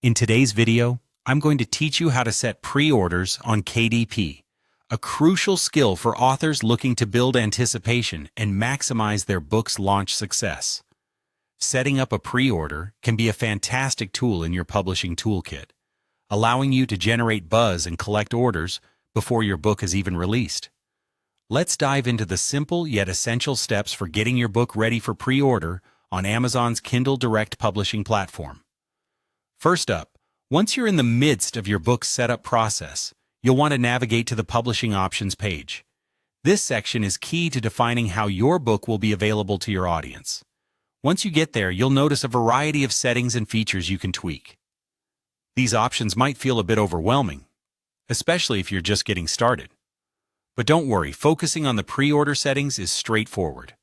In today's video, I'm going to teach you how to set pre-orders on KDP, a crucial skill for authors looking to build anticipation and maximize their book's launch success. Setting up a pre-order can be a fantastic tool in your publishing toolkit, allowing you to generate buzz and collect orders before your book is even released. Let's dive into the simple yet essential steps for getting your book ready for pre-order on Amazon's Kindle Direct publishing platform. First up, once you're in the midst of your book's setup process, you'll want to navigate to the Publishing Options page. This section is key to defining how your book will be available to your audience. Once you get there, you'll notice a variety of settings and features you can tweak. These options might feel a bit overwhelming, especially if you're just getting started. But don't worry, focusing on the pre-order settings is straightforward.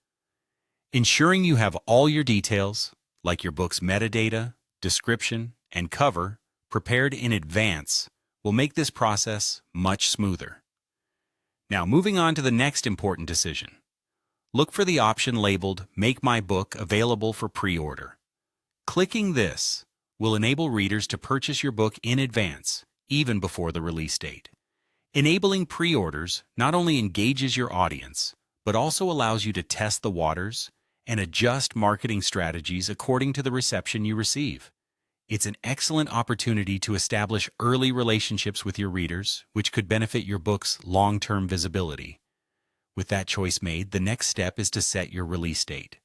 Ensuring you have all your details, like your book's metadata, description, and cover, prepared in advance will make this process much smoother. Now, moving on to the next important decision. Look for the option labeled Make My Book Available for Pre-Order. Clicking this will enable readers to purchase your book in advance, even before the release date. Enabling pre-orders not only engages your audience, but also allows you to test the waters and adjust marketing strategies according to the reception you receive. It's an excellent opportunity to establish early relationships with your readers, which could benefit your book's long-term visibility. With that choice made, the next step is to set your release date.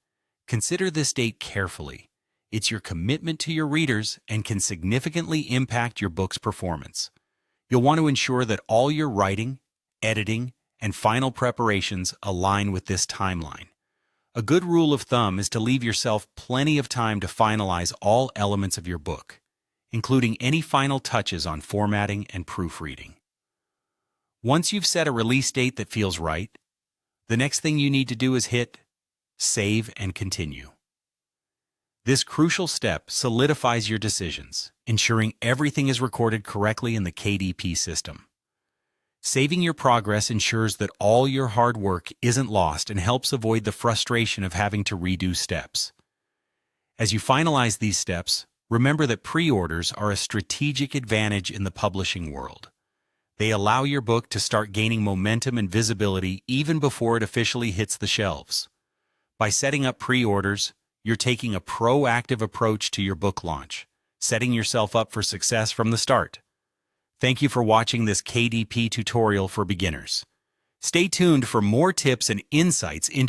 Consider this date carefully. It's your commitment to your readers and can significantly impact your book's performance. You'll want to ensure that all your writing, editing, and final preparations align with this timeline. A good rule of thumb is to leave yourself plenty of time to finalize all elements of your book, including any final touches on formatting and proofreading. Once you've set a release date that feels right, the next thing you need to do is hit Save and Continue. This crucial step solidifies your decisions, ensuring everything is recorded correctly in the KDP system. Saving your progress ensures that all your hard work isn't lost and helps avoid the frustration of having to redo steps. As you finalize these steps, remember that pre-orders are a strategic advantage in the publishing world. They allow your book to start gaining momentum and visibility even before it officially hits the shelves. By setting up pre-orders, you're taking a proactive approach to your book launch, setting yourself up for success from the start. Thank you for watching this KDP tutorial for beginners. Stay tuned for more tips and insights into